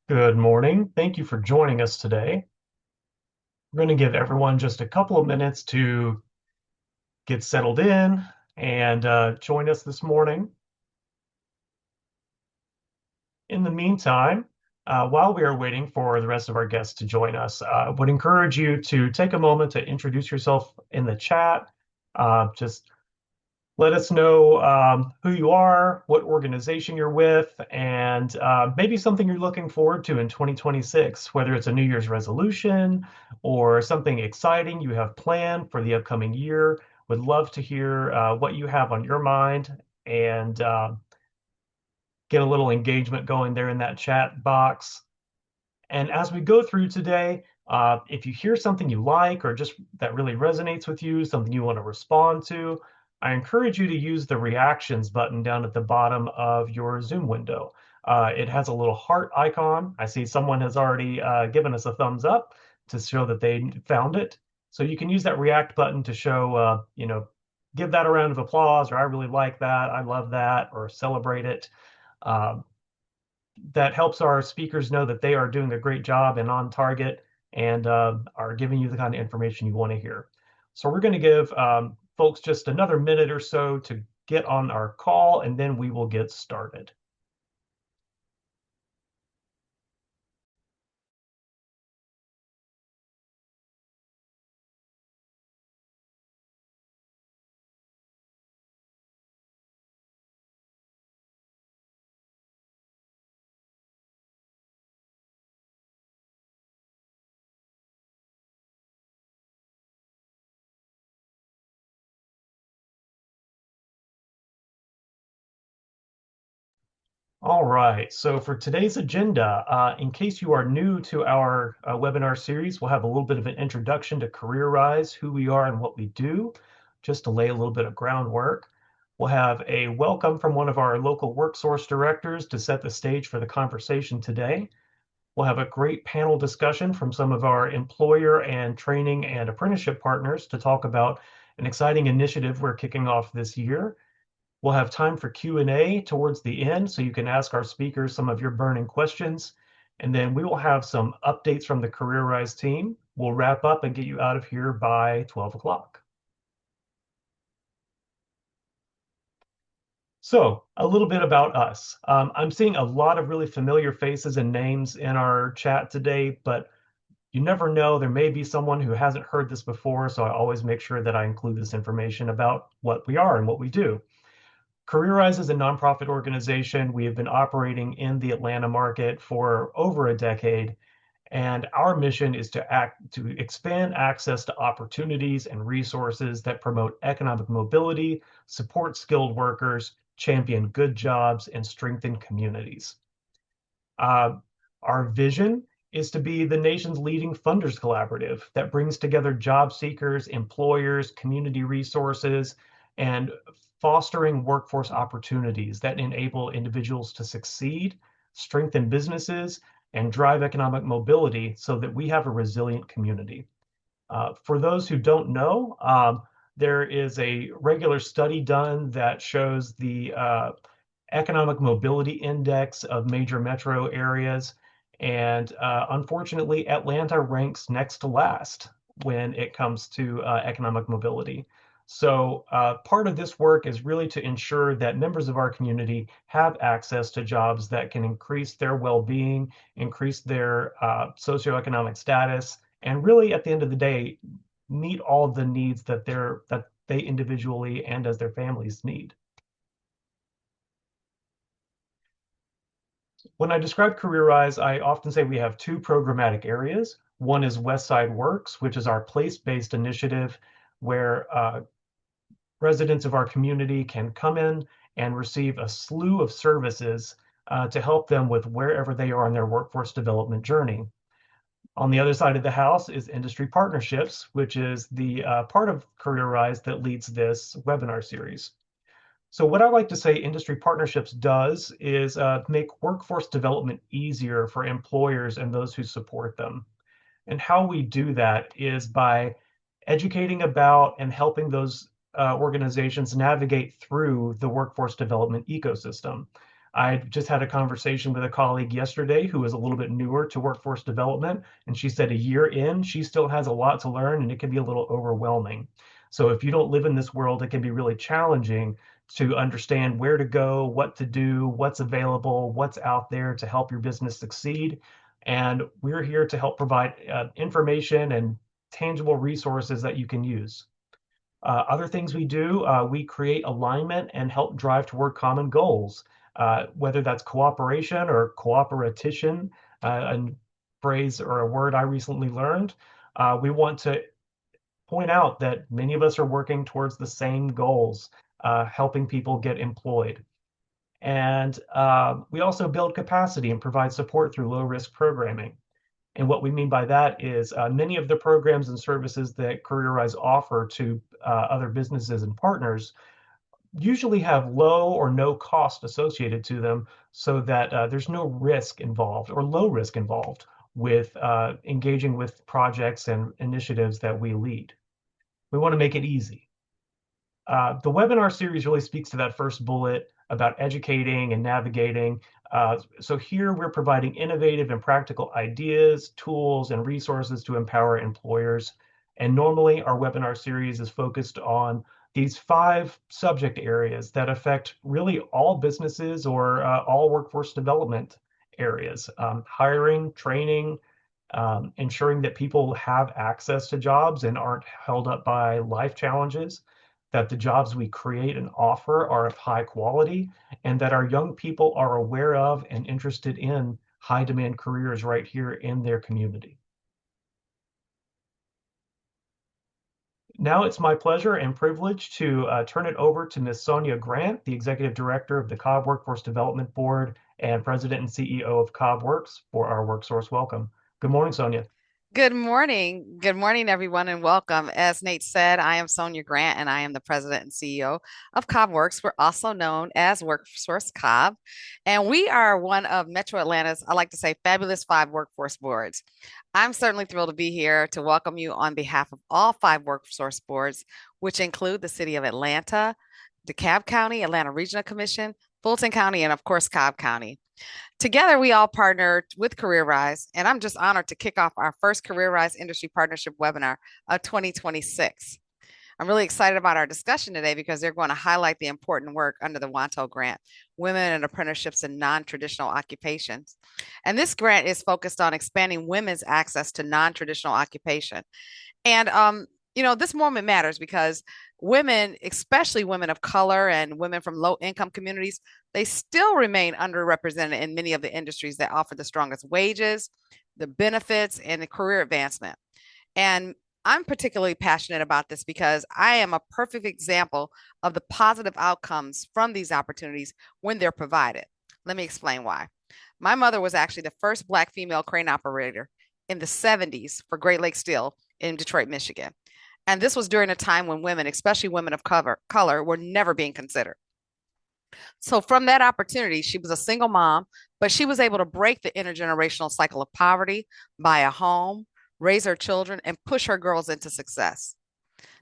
Good morning. Thank you for joining us today. We're going to give everyone just a couple of minutes to get settled in and join us this morning. In the meantime, while we are waiting for the rest of our guests to join us, I would encourage you to take a moment to introduce yourself in the chat. Just let us know who you are, what organization you're with, and maybe something you're looking forward to in 2026, whether it's a New Year's resolution or something exciting you have planned for the upcoming year. Would love to hear what you have on your mind and get a little engagement going there in that chat box. And as we go through today, if you hear something you like or just that really resonates with you, something you want to respond to, I encourage you to use the reactions button down at the bottom of your Zoom window. It has a little heart icon. I see someone has already given us a thumbs up to show that they found it. So you can use that react button to show, give that a round of applause, or I really like that, I love that, or celebrate it. Um, that helps our speakers know that they are doing a great job and on target and are giving you the kind of information you want to hear. So we're going to give folks just another minute or so to get on our call, and then we will get started. All right, so for today's agenda, in case you are new to our webinar series, we'll have a little bit of an introduction to CareerRise, who we are and what we do, just to lay a little bit of groundwork. We'll have a welcome from one of our local WorkSource directors to set the stage for the conversation today. We'll have a great panel discussion from some of our employer and training and apprenticeship partners to talk about an exciting initiative we're kicking off this year. We'll have time for Q&A towards the end, so you can ask our speakers some of your burning questions. And then we will have some updates from the CareerRise team. We'll wrap up and get you out of here by 12 o'clock. So a little bit about us. I'm seeing a lot of really familiar faces and names in our chat today, but you never know. There may be someone who hasn't heard this before, so I always make sure that I include this information about what we are and what we do. CareerRise is a nonprofit organization. We have been operating in the Atlanta market for over a decade, and our mission is to expand access to opportunities and resources that promote economic mobility, support skilled workers, champion good jobs, and strengthen communities. Uh, our vision is to be the nation's leading funders collaborative that brings together job seekers, employers, community resources, and fostering workforce opportunities that enable individuals to succeed, strengthen businesses, and drive economic mobility so that we have a resilient community. For those who don't know, there is a regular study done that shows the economic mobility index of major metro areas. And unfortunately, Atlanta ranks next to last when it comes to economic mobility. So part of this work is really to ensure that members of our community have access to jobs that can increase their well-being, increase their socioeconomic status, and really at the end of the day, meet all of the needs that they individually and as their families need. When I describe CareerRise, I often say we have two programmatic areas. One is Westside Works, which is our place-based initiative where residents of our community can come in and receive a slew of services to help them with wherever they are in their workforce development journey. On the other side of the house is Industry Partnerships, which is the part of CareerRise that leads this webinar series. So what I like to say Industry Partnerships does is make workforce development easier for employers and those who support them. And how we do that is by educating about and helping those organizations navigate through the workforce development ecosystem. I just had a conversation with a colleague yesterday who is a little bit newer to workforce development, and she said a year in, she still has a lot to learn and it can be a little overwhelming. So if you don't live in this world, it can be really challenging to understand where to go, what to do, what's available, what's out there to help your business succeed. And we're here to help provide information and tangible resources that you can use. Other things we do, we create alignment and help drive toward common goals, whether that's cooperation or cooperation, a phrase or a word I recently learned. We want to point out that many of us are working towards the same goals, helping people get employed. And we also build capacity and provide support through low risk programming. And what we mean by that is many of the programs and services that CareerRise offer to other businesses and partners usually have low or no cost associated to them so that there's no risk involved or low risk involved with engaging with projects and initiatives that we lead. We want to make it easy. The webinar series really speaks to that first bullet about educating and navigating. So here we're providing innovative and practical ideas, tools, and resources to empower employers. And normally our webinar series is focused on these 5 subject areas that affect really all businesses or all workforce development areas: hiring, training, ensuring that people have access to jobs and aren't held up by life challenges, that the jobs we create and offer are of high quality, and that our young people are aware of and interested in high demand careers right here in their community. Now it's my pleasure and privilege to turn it over to Ms. Sonia Grant, the Executive Director of the Cobb Workforce Development Board and President and CEO of Cobb Works, for our WorkSource welcome. Good morning, Sonia. Good morning. Good morning, everyone, and welcome. As Nate said, I am Sonia Grant, and I am the president and CEO of Cobb Works. We're also known as WorkSource Cobb, and we are one of Metro Atlanta's, I like to say, fabulous 5 workforce boards. I'm certainly thrilled to be here to welcome you on behalf of all 5 workforce boards, which include the City of Atlanta, DeKalb County, Atlanta Regional Commission, Fulton County, and of course, Cobb County. Together, we all partnered with CareerRise, and I'm just honored to kick off our first CareerRise Industry Partnership webinar of 2026. I'm really excited about our discussion today because they're going to highlight the important work under the WANTO Grant, Women in Apprenticeships in Non-Traditional Occupations. And this grant is focused on expanding women's access to non-traditional occupation. And this moment matters because women, especially women of color and women from low income communities, they still remain underrepresented in many of the industries that offer the strongest wages, the benefits, and the career advancement. And I'm particularly passionate about this because I am a perfect example of the positive outcomes from these opportunities when they're provided. Let me explain why. My mother was actually the first Black female crane operator in the 70s for Great Lakes Steel in Detroit, Michigan. And this was during a time when women, especially women of color, were never being considered. So from that opportunity, she was a single mom, but she was able to break the intergenerational cycle of poverty, buy a home, raise her children, and push her girls into success.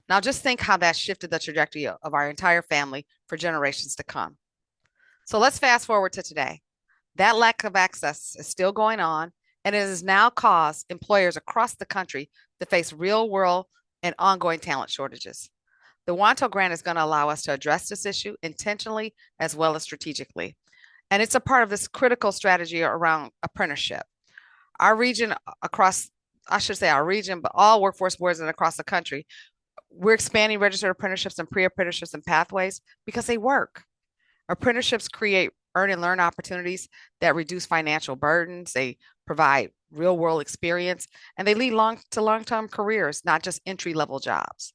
Now just think how that shifted the trajectory of our entire family for generations to come. So let's fast forward to today. That lack of access is still going on, and it has now caused employers across the country to face real world and ongoing talent shortages. The WANTO grant is going to allow us to address this issue intentionally as well as strategically. And it's a part of this critical strategy around apprenticeship. Our region across, I should say our region, but all workforce boards across the country, we're expanding registered apprenticeships and pre-apprenticeships and pathways because they work. Apprenticeships create earn and learn opportunities that reduce financial burdens. They provide real world experience, and they lead to long-term careers, not just entry-level jobs.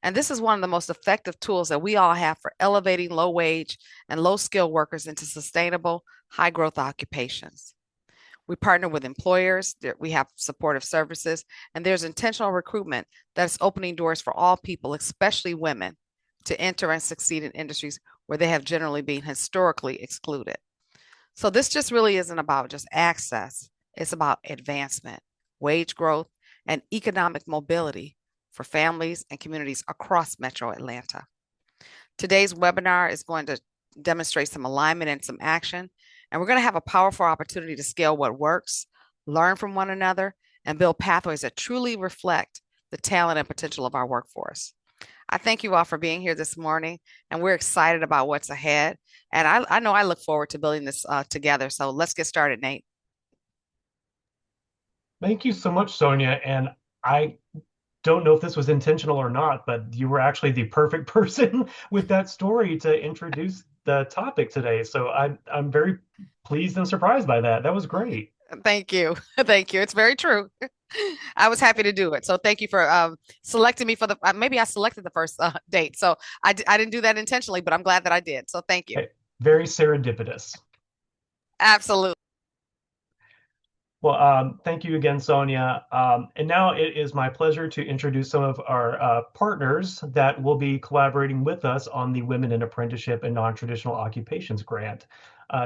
And this is one of the most effective tools that we all have for elevating low wage and low skill workers into sustainable, high growth occupations. We partner with employers, we have supportive services, and there's intentional recruitment that's opening doors for all people, especially women, to enter and succeed in industries where they have generally been historically excluded. So this just really isn't about just access. It's about advancement, wage growth, and economic mobility for families and communities across Metro Atlanta. Today's webinar is going to demonstrate some alignment and some action, And we're going to have a powerful opportunity to scale what works, learn from one another, and build pathways that truly reflect the talent and potential of our workforce. I thank you all for being here this morning, and we're excited about what's ahead. And I know I look forward to building this together. So let's get started, Nate. Thank you so much, Sonia. And I don't know if this was intentional or not, but you were actually the perfect person with that story to introduce the topic today. So I'm very pleased and surprised by that. That was great. Thank you. Thank you. It's very true. I was happy to do it. So thank you for selecting me for the, maybe I selected the first date. So I didn't do that intentionally, but I'm glad that I did. So thank you. Okay. Very serendipitous. Absolutely. Well, thank you again, Sonia. And now it is my pleasure to introduce some of our partners that will be collaborating with us on the Women in Apprenticeship and Non-Traditional Occupations Grant.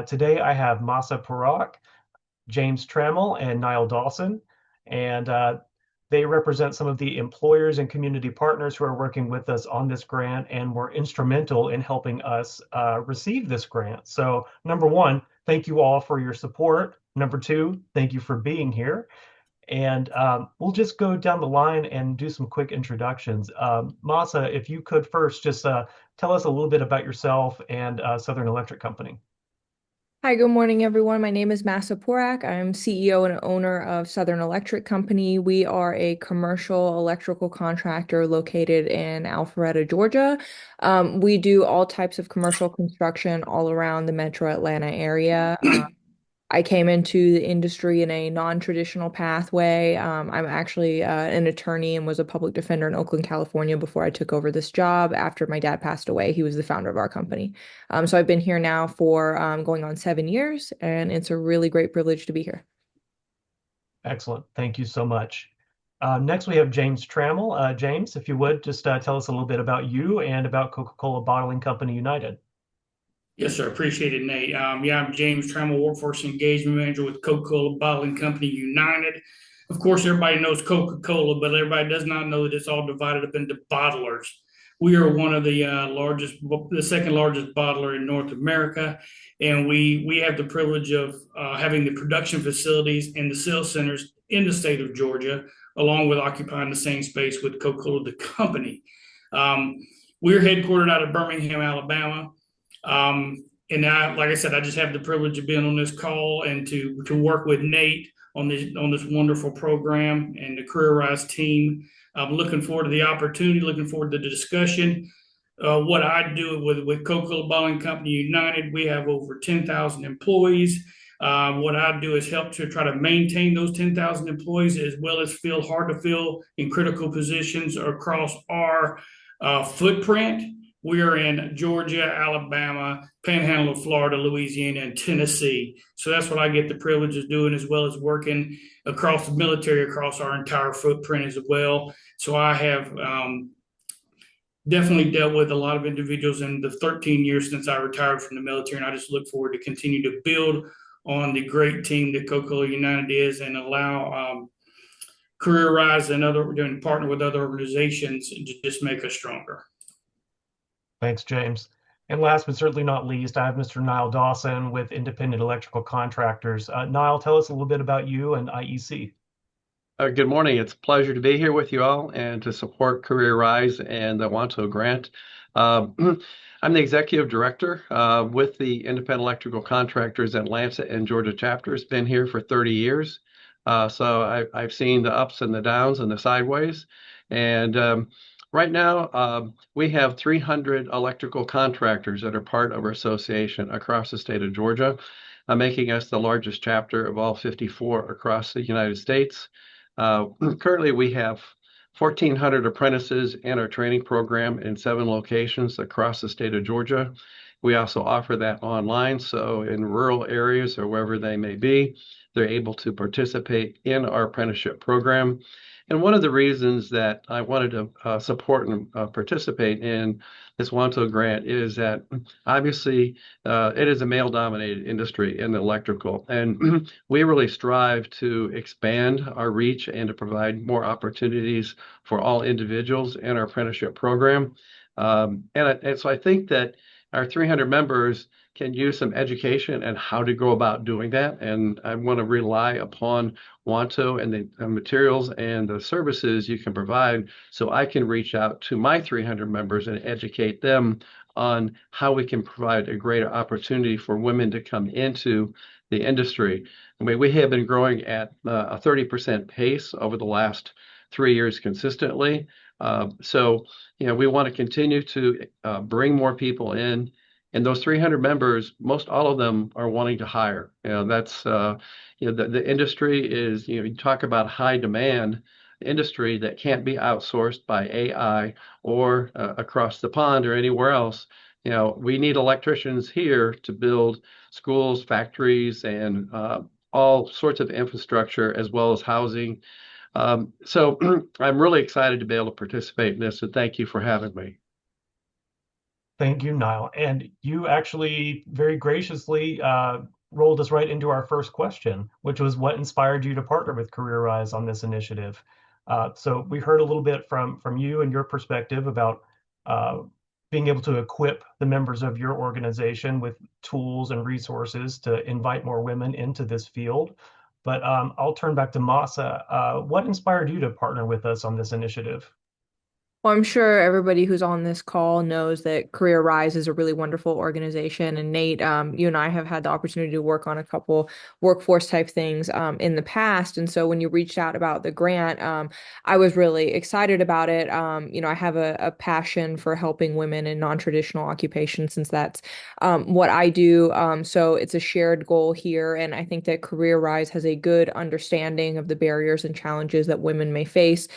Today, I have Mahsa Poorak, James Trammell, and Niall Dawson. And they represent some of the employers and community partners who are working with us on this grant and were instrumental in helping us receive this grant. So, number one, thank you all for your support. Number two, thank you for being here. And we'll just go down the line and do some quick introductions. Masa, if you could first just tell us a little bit about yourself and Southern Electric Company. Hi, good morning, everyone. My name is Mahsa Poorak. I'm CEO and owner of Southern Electric Company. We are a commercial electrical contractor located in Alpharetta, Georgia. We do all types of commercial construction all around the metro Atlanta area. I came into the industry in a non-traditional pathway. I'm actually an attorney and was a public defender in Oakland, California before I took over this job after my dad passed away. He was the founder of our company. So I've been here now for going on 7 years, and it's a really great privilege to be here. Excellent. Thank you so much. Next, we have James Trammell. James, if you would, just tell us a little bit about you and about Coca-Cola Bottling Company United. Yes, sir. Appreciate it, Nate. Yeah, I'm James Trammell, Workforce Engagement Manager with Coca-Cola Bottling Company United. Of course, everybody knows Coca-Cola, but everybody does not know that it's all divided up into bottlers. We are one of the second largest bottler in North America, and we have the privilege of having the production facilities and the sales centers in the state of Georgia, along with occupying the same space with Coca-Cola, the company. We're headquartered out of Birmingham, Alabama. And like I said, I just have the privilege of being on this call and to work with Nate on this wonderful program and the CareerRise team. I'm looking forward to the opportunity, looking forward to the discussion. What I do with Coca-Cola Bottling Company United, we have over 10,000 employees. What I do is help to try to maintain those 10,000 employees as well as fill hard to fill in critical positions across our footprint. We are in Georgia, Alabama, Panhandle of Florida, Louisiana, and Tennessee. So that's what I get the privilege of doing, as well as working across the military, across our entire footprint as well. So I have definitely dealt with a lot of individuals in the 13 years since I retired from the military, and I just look forward to continue to build on the great team that Coca-Cola United is and allow CareerRise and partner with other organizations to just make us stronger. Thanks, James. And last but certainly not least, I have Mr. Niall Dawson with Independent Electrical Contractors. Niall, tell us a little bit about you and IEC. Good morning. It's a pleasure to be here with you all and to support CareerRise and the WANTO Grant. I'm the executive director with the Independent Electrical Contractors Atlanta and Georgia chapters. Been here for 30 years. So I've seen the ups and the downs and the sideways. And right now, we have 300 electrical contractors that are part of our association across the state of Georgia, making us the largest chapter of all 54 across the United States. Currently, we have 1,400 apprentices in our training program in 7 locations across the state of Georgia. We also offer that online, so in rural areas or wherever they may be, they're able to participate in our apprenticeship program. And one of the reasons that I wanted to support and participate in this WANTO grant is that obviously it is a male-dominated industry in the electrical, and we really strive to expand our reach and to provide more opportunities for all individuals in our apprenticeship program. And so I think that our 300 members can use some education and how to go about doing that. And I want to rely upon WANTO and the materials and the services you can provide so I can reach out to my 300 members and educate them on how we can provide a greater opportunity for women to come into the industry. I mean, we have been growing at a 30% pace over the last 3 years consistently. So, we want to continue to bring more people in. And those 300 members, most all of them are wanting to hire. That's, the industry is, you talk about high demand industry that can't be outsourced by AI or across the pond or anywhere else. We need electricians here to build schools, factories, and all sorts of infrastructure as well as housing. So I'm really excited to be able to participate in this, and thank you for having me. Thank you, Niall. And you actually very graciously rolled us right into our first question, which was what inspired you to partner with CareerRise on this initiative? So we heard a little bit from you and your perspective about being able to equip the members of your organization with tools and resources to invite more women into this field. But I'll turn back to Mahsa. What inspired you to partner with us on this initiative? Well, I'm sure everybody who's on this call knows that CareerRise is a really wonderful organization. And Nate, you and I have had the opportunity to work on a couple workforce type things in the past. And so when you reached out about the grant, I was really excited about it. I have a passion for helping women in non-traditional occupations since that's what I do. So it's a shared goal here. And I think that CareerRise has a good understanding of the barriers and challenges that women may face.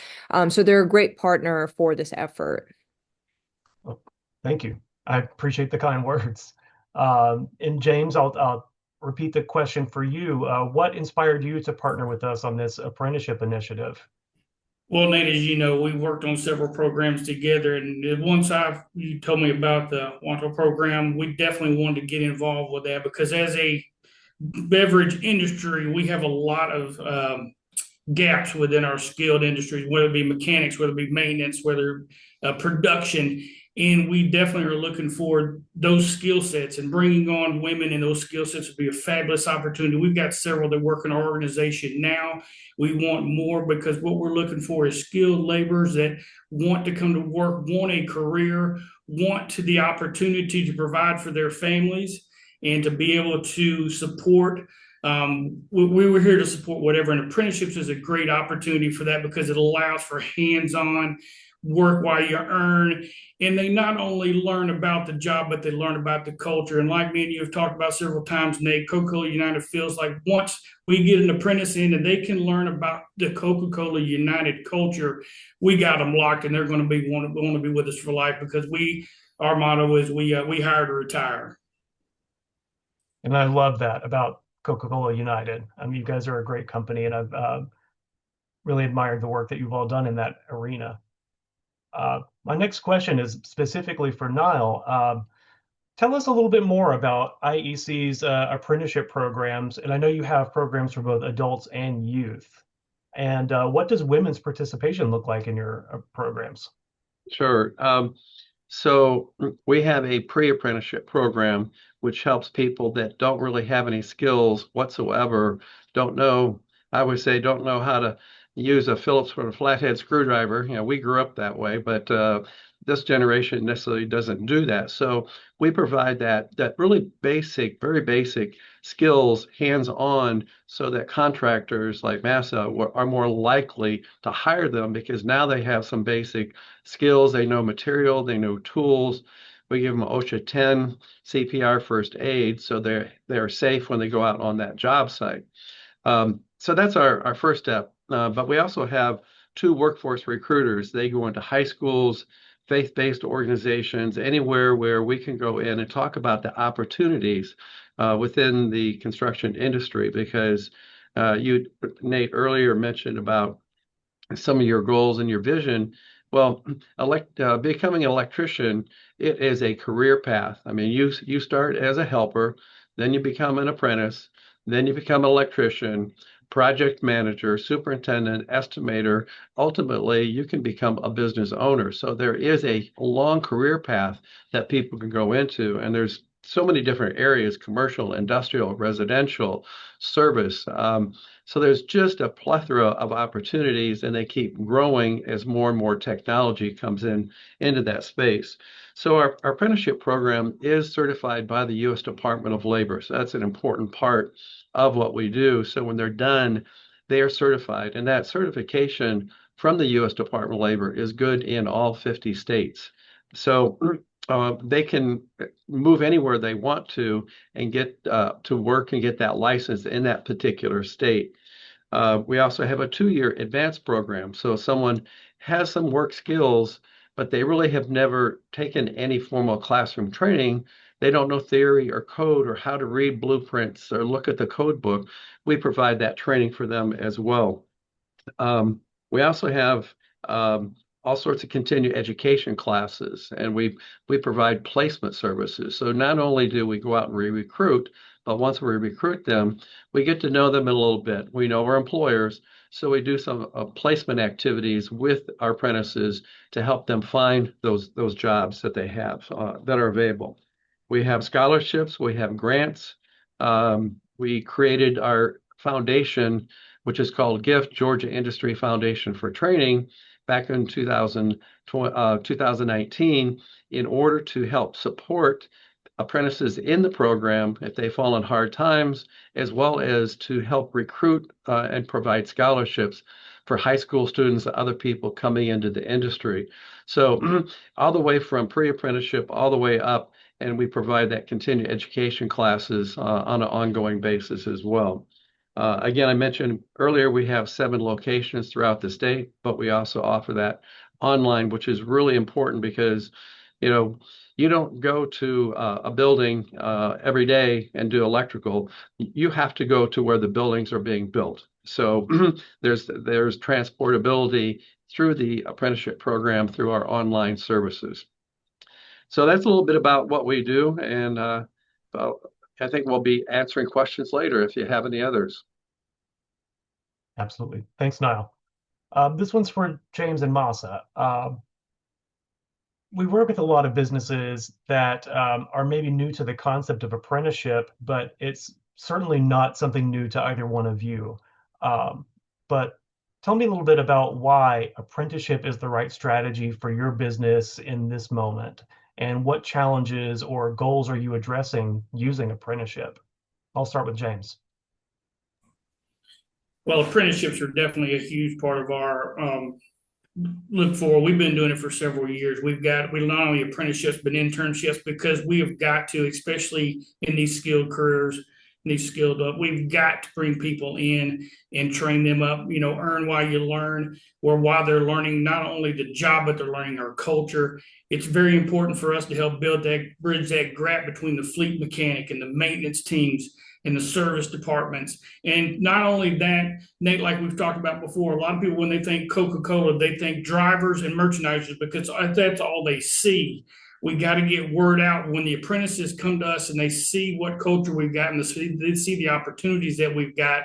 So they're a great partner for this effort. Well, thank you. I appreciate the kind words. And James, I'll repeat the question for you. What inspired you to partner with us on this apprenticeship initiative? Well, Nate, as you know, we worked on several programs together, and once you told me about the WANTO program, we definitely wanted to get involved with that because as a beverage industry, we have a lot of gaps within our skilled industries, whether it be mechanics, whether it be maintenance, whether production. And we definitely are looking for those skill sets, and bringing on women in those skill sets would be a fabulous opportunity. We've got several that work in our organization now. We want more because what we're looking for is skilled laborers that want to come to work, want a career, want the opportunity to provide for their families and to be able to support. We were here to support whatever, and apprenticeships is a great opportunity for that because it allows for hands-on work while you earn, and they not only learn about the job, but they learn about the culture. And like me and you have talked about several times, Nate, Coca-Cola United feels like once we get an apprentice in and they can learn about the Coca-Cola United culture, we got them locked, and they're going to want to be with us for life because our motto is we hire to retire. And I love that about Coca-Cola United. I mean, you guys are a great company, and I've really admired the work that you've all done in that arena. My next question is specifically for Niall. Tell us a little bit more about IEC's apprenticeship programs, and I know you have programs for both adults and youth. And what does women's participation look like in your programs? Sure. So we have a pre-apprenticeship program, which helps people that don't really have any skills whatsoever, I would say, don't know how to use a Phillips or a flathead screwdriver. We grew up that way, but this generation necessarily doesn't do that. So we provide that really basic, very basic skills hands-on so that contractors like Mahsa are more likely to hire them because now they have some basic skills. They know material, they know tools. We give them OSHA 10 CPR first aid so they're safe when they go out on that job site. So that's our first step. But we also have 2 workforce recruiters. They go into high schools, faith-based organizations, anywhere where we can go in and talk about the opportunities within the construction industry. Because Nate, earlier mentioned about some of your goals and your vision. Well, becoming an electrician, it is a career path. I mean, you start as a helper, then you become an apprentice, then you become an electrician, project manager, superintendent, estimator. Ultimately, you can become a business owner. So there is a long career path that people can go into, and there's so many different areas: commercial, industrial, residential, service. So there's just a plethora of opportunities, and they keep growing as more and more technology comes into that space. So our apprenticeship program is certified by the U.S. Department of Labor. So that's an important part of what we do. So when they're done, they are certified, and that certification from the U.S. Department of Labor is good in all 50 states. So they can move anywhere they want to and get to work and get that license in that particular state. We also have a 2-year advanced program. So if someone has some work skills, but they really have never taken any formal classroom training, they don't know theory or code or how to read blueprints or look at the code book, we provide that training for them as well. We also have all sorts of continuing education classes, and we provide placement services. So not only do we go out and recruit, but once we recruit them, we get to know them a little bit. We know our employers, so we do some placement activities with our apprentices to help them find those jobs that they have that are available. We have scholarships, we have grants. We created our foundation, which is called GIFT, Georgia Industry Foundation for Training, back in 2019, in order to help support apprentices in the program if they fall on hard times, as well as to help recruit and provide scholarships for high school students and other people coming into the industry. So all the way from pre-apprenticeship all the way up, and we provide that continuing education classes on an ongoing basis as well. Again, I mentioned earlier we have 7 locations throughout the state, but we also offer that online, which is really important because, you don't go to a building every day and do electrical. You have to go to where the buildings are being built. So there's transportability through the apprenticeship program through our online services. So that's a little bit about what we do, and I think we'll be answering questions later if you have any others. Absolutely. Thanks, Niall. This one's for James and Mahsa. We work with a lot of businesses that are maybe new to the concept of apprenticeship, but it's certainly not something new to either one of you. But tell me a little bit about why apprenticeship is the right strategy for your business in this moment, and what challenges or goals are you addressing using apprenticeship? I'll start with James. Well, apprenticeships are definitely a huge part of our look forward. We've been doing it for several years. We not only apprenticeships, but internships, because we have got to, especially in these skilled careers, these skilled up, we've got to bring people in and train them up, earn while you learn, or while they're learning not only the job, but they're learning our culture. It's very important for us to help bridge that gap between the fleet mechanic and the maintenance teams and the service departments. And not only that, Nate, like we've talked about before, a lot of people, when they think Coca-Cola, they think drivers and merchandisers, because that's all they see. We got to get word out. When the apprentices come to us and they see what culture we've got and they see the opportunities that we've got,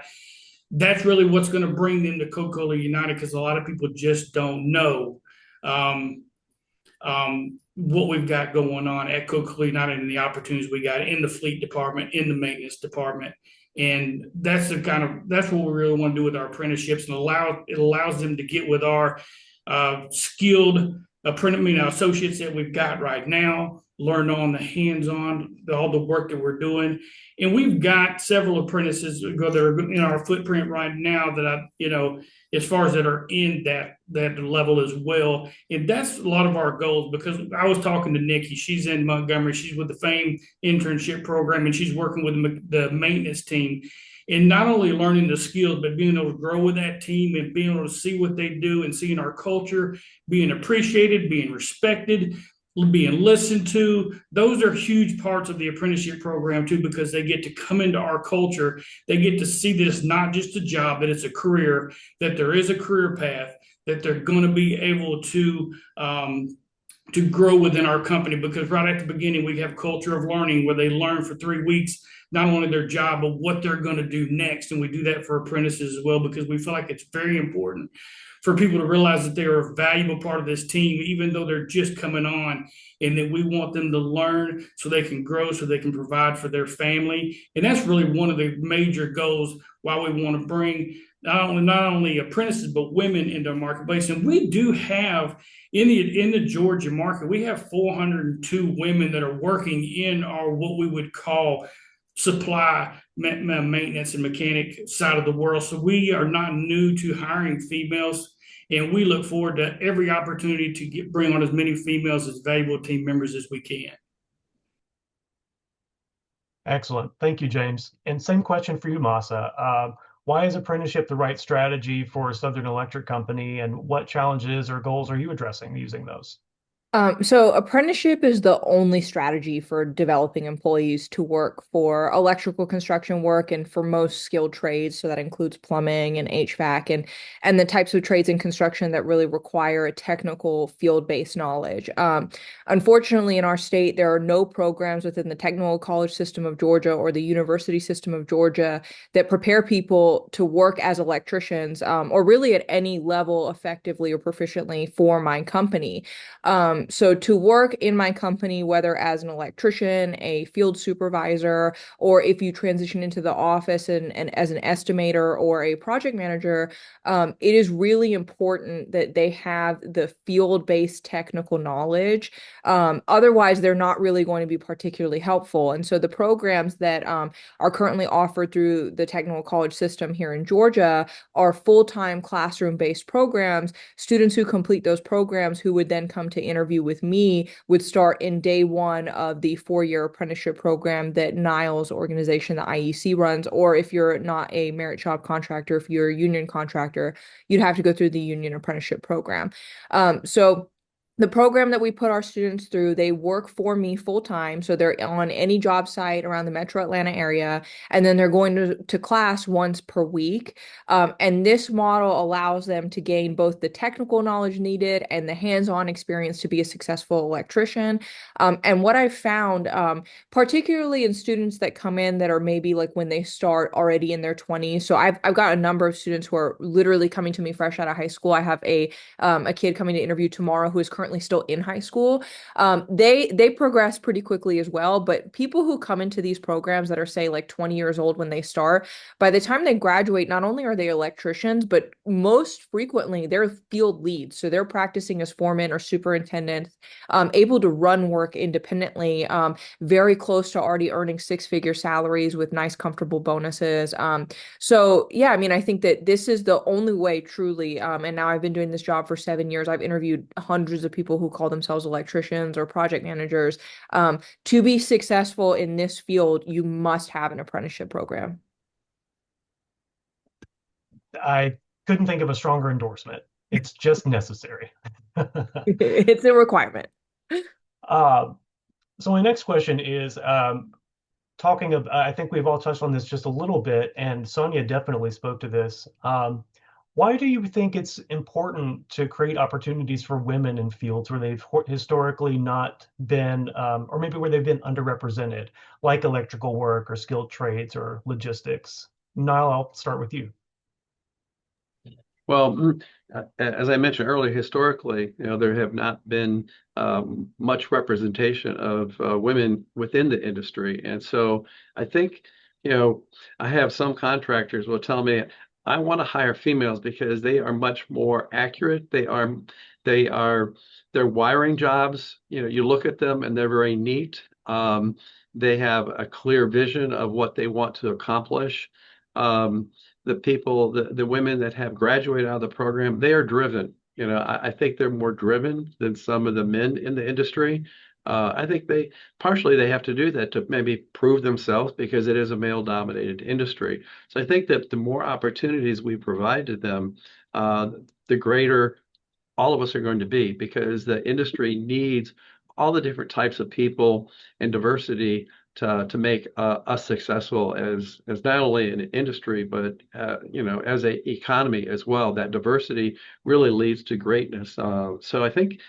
that's really what's going to bring them to Coca-Cola United, because a lot of people just don't know what we've got going on at Coca-Cola United and the opportunities we got in the fleet department, in the maintenance department. And that's what we really want to do with our apprenticeships, and it allows them to get with our skilled associates that we've got right now, learn on the hands-on, all the work that we're doing. And we've got several apprentices that are in our footprint right now that as far as that are in that level as well. And that's a lot of our goals, because I was talking to Nikki. She's in Montgomery. She's with the FAME internship program, and she's working with the maintenance team. And not only learning the skills, but being able to grow with that team and being able to see what they do and seeing our culture, being appreciated, being respected, being listened to. Those are huge parts of the apprenticeship program too, because they get to come into our culture. They get to see this not just a job, but it's a career, that there is a career path, that they're going to be able to grow within our company. Because right at the beginning, we have culture of learning, where they learn for 3 weeks. not only their job, but what they're going to do next. And we do that for apprentices as well, because we feel like it's very important for people to realize that they are a valuable part of this team, even though they're just coming on, and that we want them to learn so they can grow, so they can provide for their family. And that's really one of the major goals why we want to bring not only apprentices but women into our marketplace. And we do have in the Georgia market, we have 402 women that are working in our what we would call supply maintenance and mechanic side of the world. So we are not new to hiring females, and we look forward to every opportunity to bring on as many females as valuable team members as we can. Excellent. Thank you, James. And same question for you, Mahsa. Why is apprenticeship the right strategy for Southern Electric Company, and what challenges or goals are you addressing using those? So apprenticeship is the only strategy for developing employees to work for electrical construction work and for most skilled trades. So that includes plumbing and HVAC and the types of trades in construction that really require a technical field-based knowledge. Unfortunately, in our state, there are no programs within the technical college system of Georgia or the university system of Georgia that prepare people to work as electricians, or really at any level effectively or proficiently for my company. So to work in my company, whether as an electrician, a field supervisor, or if you transition into the office and as an estimator or a project manager, it is really important that they have the field-based technical knowledge. Otherwise, they're not really going to be particularly helpful. And so the programs that are currently offered through the technical college system here in Georgia are full-time classroom-based programs. Students who complete those programs who would then come to interview with me would start in day one of the 4-year apprenticeship program that Niles organization, the IEC, runs. Or if you're not a merit job contractor, if you're a union contractor, you'd have to go through the union apprenticeship program. So the program that we put our students through, they work for me full time. So they're on any job site around the metro Atlanta area, and then they're going to class once per week. And this model allows them to gain both the technical knowledge needed and the hands-on experience to be a successful electrician. And what I've found, particularly in students that come in that are maybe like when they start already in their 20s. So I've got a number of students who are literally coming to me fresh out of high school. I have a kid coming to interview tomorrow who is currently still in high school. They progress pretty quickly as well. But people who come into these programs that are, say, like 20 years old when they start, by the time they graduate, not only are they electricians, but most frequently they're field leads. So they're practicing as foremen or superintendents, able to run work independently, very close to already earning 6-figure salaries with nice, comfortable bonuses. So yeah, I mean, I think that this is the only way truly. And now I've been doing this job for 7 years. I've interviewed hundreds of people who call themselves electricians or project managers. To be successful in this field, you must have an apprenticeship program. I couldn't think of a stronger endorsement. It's just necessary. It's a requirement. So my next question is talking of, I think we've all touched on this just a little bit, and Sonia definitely spoke to this. Why do you think it's important to create opportunities for women in fields where they've historically not been, or maybe where they've been underrepresented, like electrical work or skilled trades or logistics? Niall, I'll start with you. Well, as I mentioned earlier, historically, there have not been much representation of women within the industry. And so I think, I have some contractors will tell me, I want to hire females because they are much more accurate. They're wiring jobs. You look at them and they're very neat. They have a clear vision of what they want to accomplish. The women that have graduated out of the program, they are driven. I think they're more driven than some of the men in the industry. I think they have to do that to maybe prove themselves because it is a male-dominated industry. So I think that the more opportunities we provide to them, the greater all of us are going to be, because the industry needs all the different types of people and diversity to make us successful as not only an industry, but as an economy as well. That diversity really leads to greatness. So I think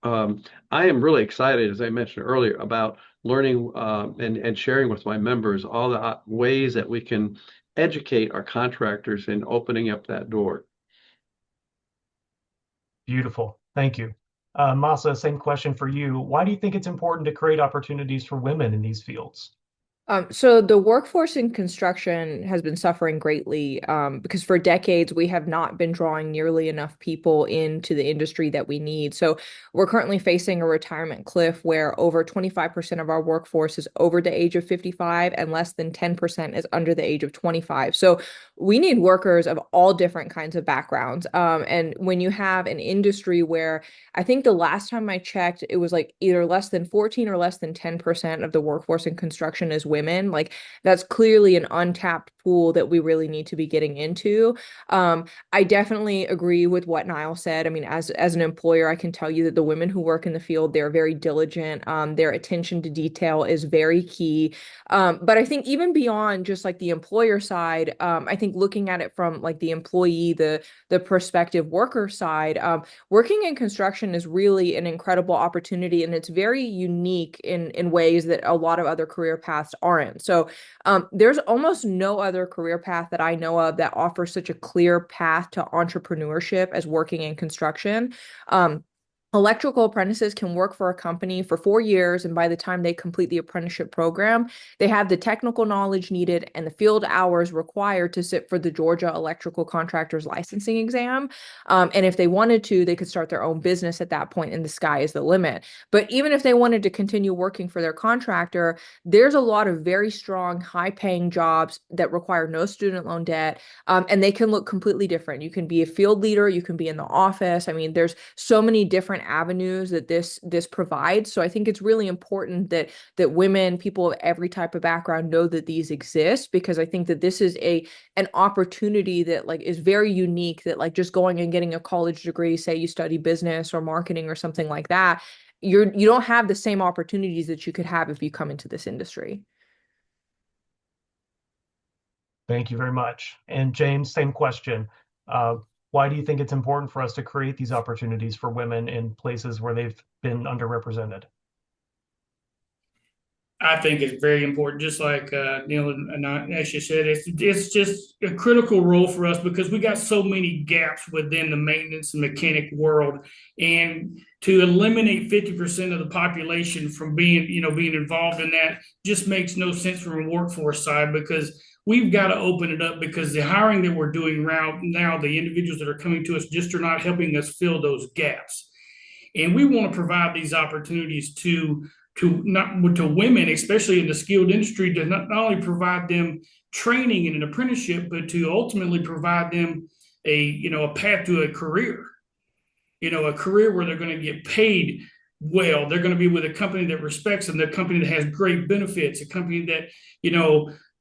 I am really excited, as I mentioned earlier, about learning and sharing with my members all the ways that we can educate our contractors in opening up that door. Beautiful. Thank you. Mahsa, same question for you. Why do you think it's important to create opportunities for women in these fields? So the workforce in construction has been suffering greatly because for decades we have not been drawing nearly enough people into the industry that we need. So we're currently facing a retirement cliff where over 25% of our workforce is over the age of 55 and less than 10% is under the age of 25. So we need workers of all different kinds of backgrounds. And when you have an industry where I think the last time I checked, it was like either less than 14 or less than 10% of the workforce in construction is women. Like that's clearly an untapped pool that we really need to be getting into. I definitely agree with what Niall said. I mean, as an employer, I can tell you that the women who work in the field, they're very diligent. Their attention to detail is very key. But I think even beyond just like the employer side, I think looking at it from like the employee, the prospective worker side, working in construction is really an incredible opportunity, and it's very unique in ways that a lot of other career paths aren't. So there's almost no other career path that I know of that offers such a clear path to entrepreneurship as working in construction. Electrical apprentices can work for a company for 4 years, and by the time they complete the apprenticeship program, they have the technical knowledge needed and the field hours required to sit for the Georgia Electrical Contractors licensing exam. And if they wanted to, they could start their own business at that point, and the sky is the limit. But even if they wanted to continue working for their contractor, there's a lot of very strong, high-paying jobs that require no student loan debt, and they can look completely different. You can be a field leader, you can be in the office. I mean, there's so many different avenues that this provides. So I think it's really important that women, people of every type of background know that these exist, because I think that this is an opportunity that like is very unique, that like just going and getting a college degree, say you study business or marketing or something like that, you don't have the same opportunities that you could have if you come into this industry. Thank you very much. And James, same question. Why do you think it's important for us to create these opportunities for women in places where they've been underrepresented? I think it's very important, just like Neil and Ashley said, it's just a critical role for us because we got so many gaps within the maintenance and mechanic world, and to eliminate 50% of the population from being involved in that just makes no sense from a workforce side, because we've got to open it up, because the hiring that we're doing right now, the individuals that are coming to us just are not helping us fill those gaps, and we want to provide these opportunities to women, especially in the skilled industry, to not only provide them training in an apprenticeship, but to ultimately provide them a path to a career, a career where they're going to get paid well. They're going to be with a company that respects them, the company that has great benefits, a company that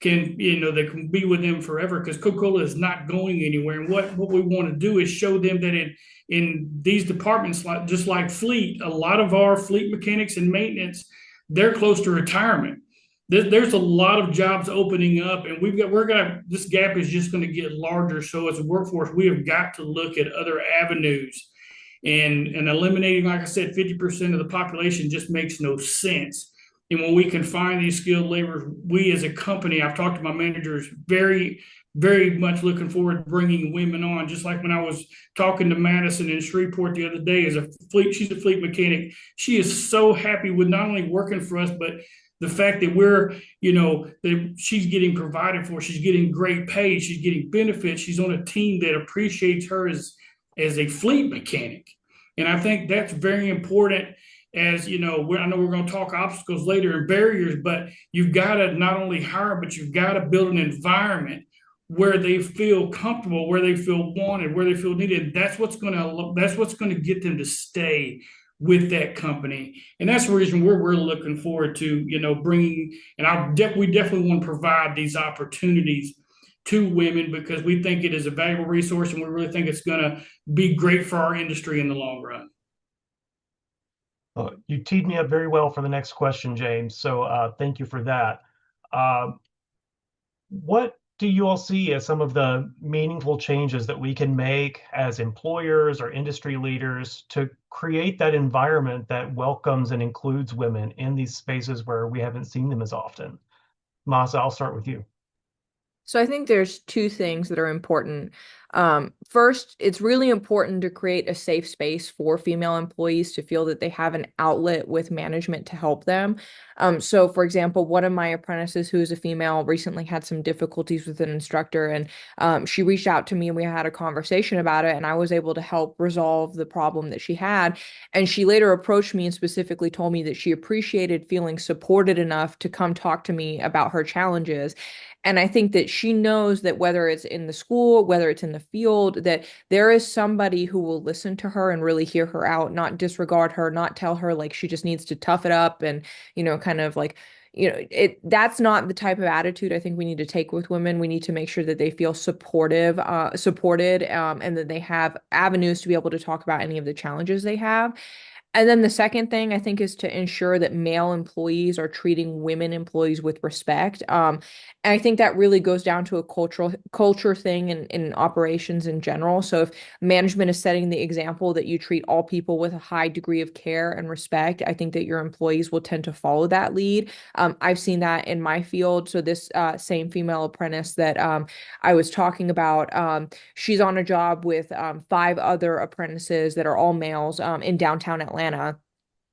that can be with them forever, because Coca-Cola is not going anywhere. And what we want to do is show them that in these departments, just like fleet, a lot of our fleet mechanics and maintenance, they're close to retirement. There's a lot of jobs opening up, and this gap is just going to get larger. So as a workforce, we have got to look at other avenues, and eliminating, like I said, 50% of the population just makes no sense. And when we can find these skilled laborers, we as a company, I've talked to my managers, very, very much looking forward to bringing women on. Just like when I was talking to Madison in Shreveport the other day, she's a fleet mechanic. She is so happy with not only working for us, but the fact that that she's getting provided for, she's getting great pay, she's getting benefits, she's on a team that appreciates her as a fleet mechanic. And I think that's very important. As I know we're going to talk obstacles later and barriers, but you've got to not only hire, but you've got to build an environment where they feel comfortable, where they feel wanted, where they feel needed. That's what's going to get them to stay with that company. And that's the reason we're looking forward to, bringing, and we definitely want to provide these opportunities to women, because we think it is a valuable resource, and we really think it's going to be great for our industry in the long run. You teed me up very well for the next question, James. So thank you for that. What do you all see as some of the meaningful changes that we can make as employers or industry leaders to create that environment that welcomes and includes women in these spaces where we haven't seen them as often? Mahsa, I'll start with you. So I think there's two things that are important. First, it's really important to create a safe space for female employees to feel that they have an outlet with management to help them. So, for example, one of my apprentices, who is a female, recently had some difficulties with an instructor, and she reached out to me and we had a conversation about it, and I was able to help resolve the problem that she had. And she later approached me and specifically told me that she appreciated feeling supported enough to come talk to me about her challenges. And I think that she knows that whether it's in the school, whether it's in the field, that there is somebody who will listen to her and really hear her out, not disregard her, not tell her like she just needs to tough it up and, kind of like, that's not the type of attitude I think we need to take with women. We need to make sure that they feel supported, and that they have avenues to be able to talk about any of the challenges they have. And then the second thing I think is to ensure that male employees are treating women employees with respect. And I think that really goes down to a culture thing in operations in general. So if management is setting the example that you treat all people with a high degree of care and respect, I think that your employees will tend to follow that lead. I've seen that in my field. So this same female apprentice that I was talking about, she's on a job with five other apprentices that are all males in downtown Atlanta.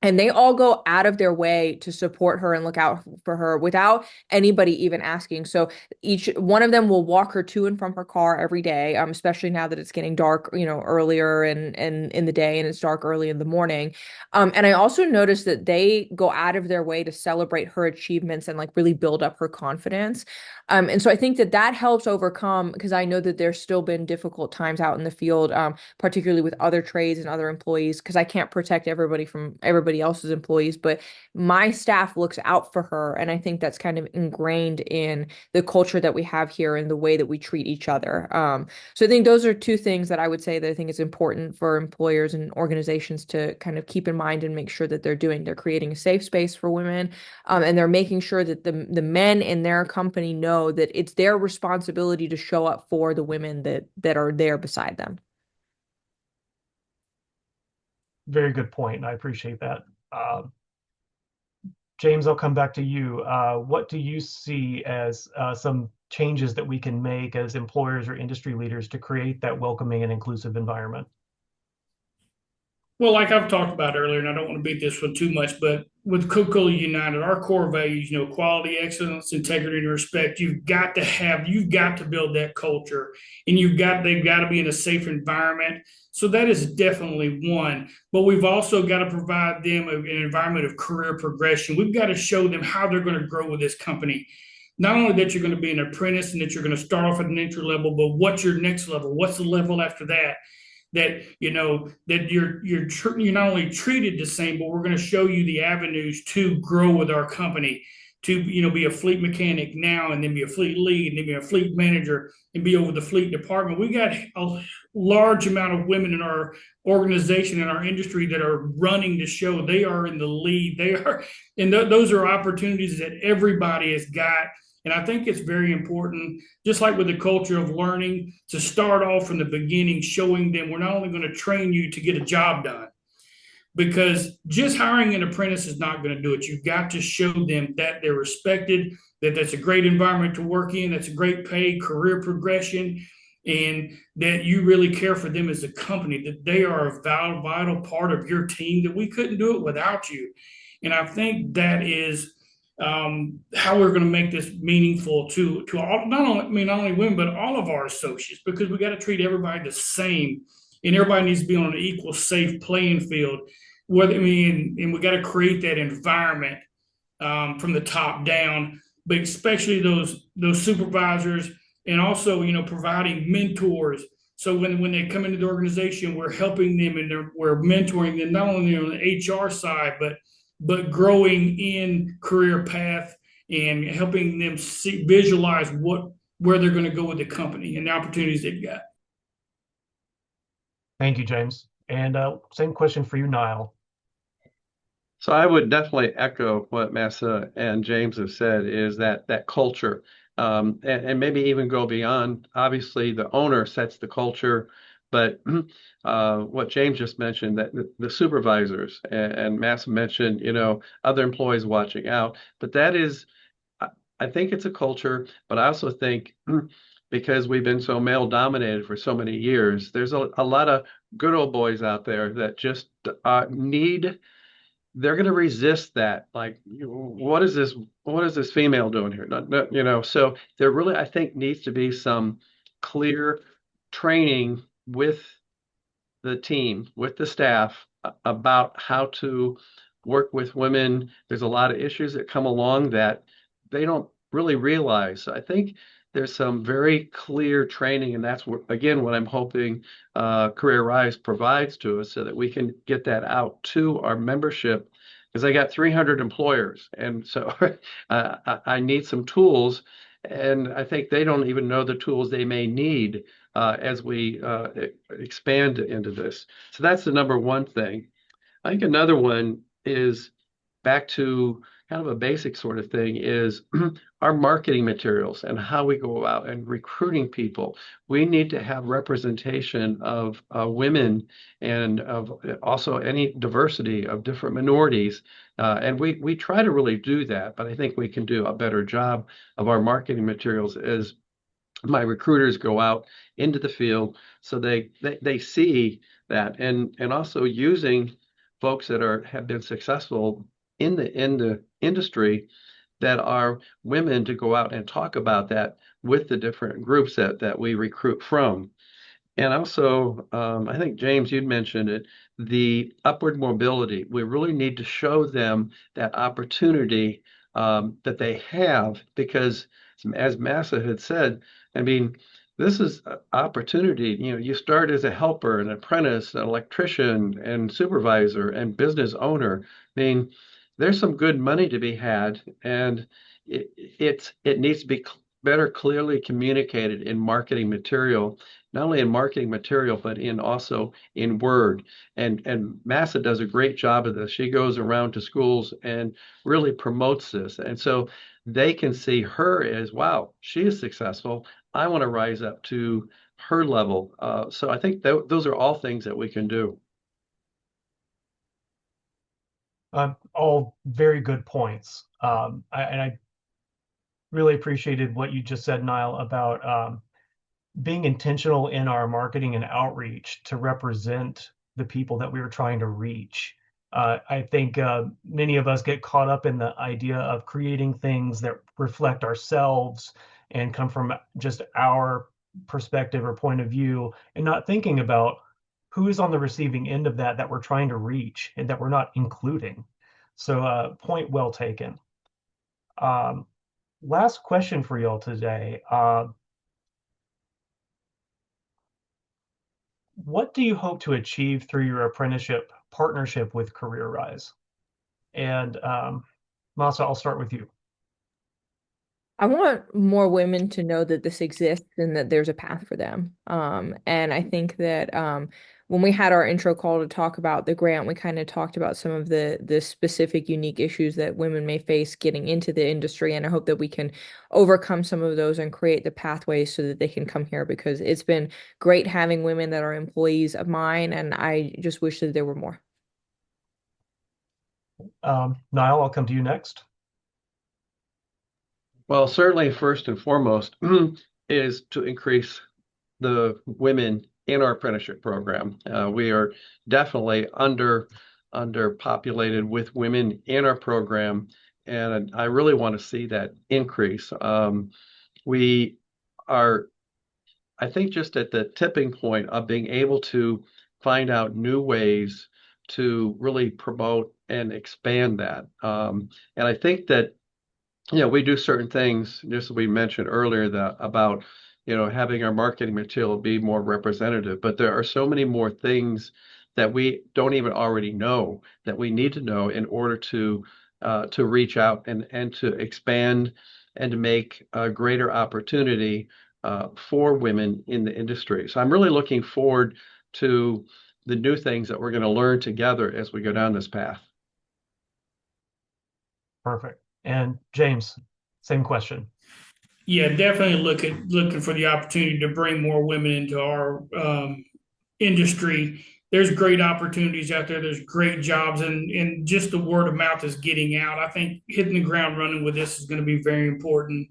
And they all go out of their way to support her and look out for her without anybody even asking. So each one of them will walk her to and from her car every day, especially now that it's getting dark, earlier and in the day, and it's dark early in the morning. And I also noticed that they go out of their way to celebrate her achievements and like really build up her confidence. And so I think that that helps overcome, because I know that there's still been difficult times out in the field, particularly with other trades and other employees, because I can't protect everybody from everybody else's employees, but my staff looks out for her. And I think that's kind of ingrained in the culture that we have here and the way that we treat each other. So I think those are two things that I would say that I think is important for employers and organizations to kind of keep in mind and make sure that they're doing. They're creating a safe space for women, and they're making sure that the men in their company know that it's their responsibility to show up for the women that are there beside them. Very good point, and I appreciate that. James, I'll come back to you. What do you see as some changes that we can make as employers or industry leaders to create that welcoming and inclusive environment? Well, like I've talked about earlier, and I don't want to beat this one too much, but with Coca-Cola United, our core values, quality, excellence, integrity, and respect, you've got to build that culture, and they've got to be in a safe environment. So that is definitely one. But we've also got to provide them an environment of career progression. We've got to show them how they're going to grow with this company. Not only that you're going to be an apprentice and that you're going to start off at an entry level, but what's your next level? What's the level after that? That you're not only treated the same, but we're going to show you the avenues to grow with our company, to be a fleet mechanic now, and then be a fleet lead, and then be a fleet manager, and be over the fleet department. We got a large amount of women in our organization, in our industry, that are running the show. They are in the lead. Those are opportunities that everybody has got. And I think it's very important, just like with the culture of learning, to start off from the beginning, showing them we're not only going to train you to get a job done, because just hiring an apprentice is not going to do it. You've got to show them that they're respected, that that's a great environment to work in, that's a great pay, career progression, and that you really care for them as a company, that they are a vital part of your team, that we couldn't do it without you. And I think that is how we're going to make this meaningful to all, not only women, but all of our associates, because we got to treat everybody the same, and everybody needs to be on an equal, safe playing field. And we got to create that environment from the top down, but especially those supervisors, and also providing mentors. So when they come into the organization, we're helping them, and we're mentoring them not only on the HR side, but growing in career path and helping them visualize where they're going to go with the company and the opportunities they've got. Thank you, James. And same question for you, Niall. So I would definitely echo what Mahsa and James have said, is that culture and maybe even go beyond. Obviously, the owner sets the culture, but what James just mentioned, that the supervisors and Mahsa mentioned, other employees watching out, but that is, I think it's a culture, but I also think because we've been so male dominated for so many years, there's a lot of good old boys out there that just they're going to resist that. Like, what is this? What is this female doing here? So there really, I think, needs to be some clear training with the team, with the staff about how to work with women. There's a lot of issues that come along that they don't really realize. So I think there's some very clear training, and that's what, again, what I'm hoping CareerRise provides to us so that we can get that out to our membership. Because I got 300 employers, and so I need some tools, and I think they don't even know the tools they may need as we expand into this. So that's the number one thing. I think another one is back to kind of a basic sort of thing is our marketing materials and how we go out and recruiting people. We need to have representation of women and of also any diversity of different minorities. And we try to really do that, but I think we can do a better job of our marketing materials as my recruiters go out into the field so they see that, and also using folks that have been successful in the industry that are women to go out and talk about that with the different groups that we recruit from. And also, I think, James, you'd mentioned it, the upward mobility. We really need to show them that opportunity that they have because, as Massa had said, I mean, this is an opportunity. You start as a helper, an apprentice, an electrician, and supervisor, and business owner. I mean, there's some good money to be had, and it needs to be better clearly communicated in marketing material, not only in marketing material, but also in word. And Massa does a great job of this. She goes around to schools and really promotes this. And so they can see her as, wow, she is successful. I want to rise up to her level. So I think those are all things that we can do. All very good points. I really appreciated what you just said, Niall, about being intentional in our marketing and outreach to represent the people that we were trying to reach. I think many of us get caught up in the idea of creating things that reflect ourselves and come from just our perspective or point of view, and not thinking about who is on the receiving end of that we're trying to reach and that we're not including. So point well taken. Um, Last question for y'all today. What do you hope to achieve through your apprenticeship partnership with CareerRise? And Mahsa, I'll start with you. I want more women to know that this exists and that there's a path for them. And I think that when we had our intro call to talk about the grant, we kind of talked about some of the specific unique issues that women may face getting into the industry. And I hope that we can overcome some of those and create the pathways so that they can come here because it's been great having women that are employees of mine. And I just wish that there were more. Niall, I'll come to you next. Well, certainly first and foremost is to increase the women in our apprenticeship program. We are definitely underpopulated with women in our program, and I really want to see that increase. We are, I think, just at the tipping point of being able to find out new ways to really promote and expand that. And I think that we do certain things, just as we mentioned earlier, about having our marketing material be more representative. But there are so many more things that we don't even already know that we need to know in order to reach out and to expand and to make a greater opportunity for women in the industry. So I'm really looking forward to the new things that we're going to learn together as we go down this path. Perfect. And James, same question. Yeah, definitely looking for the opportunity to bring more women into our industry. There's great opportunities out there. There's great jobs, and just the word of mouth is getting out. I think hitting the ground running with this is going to be very important.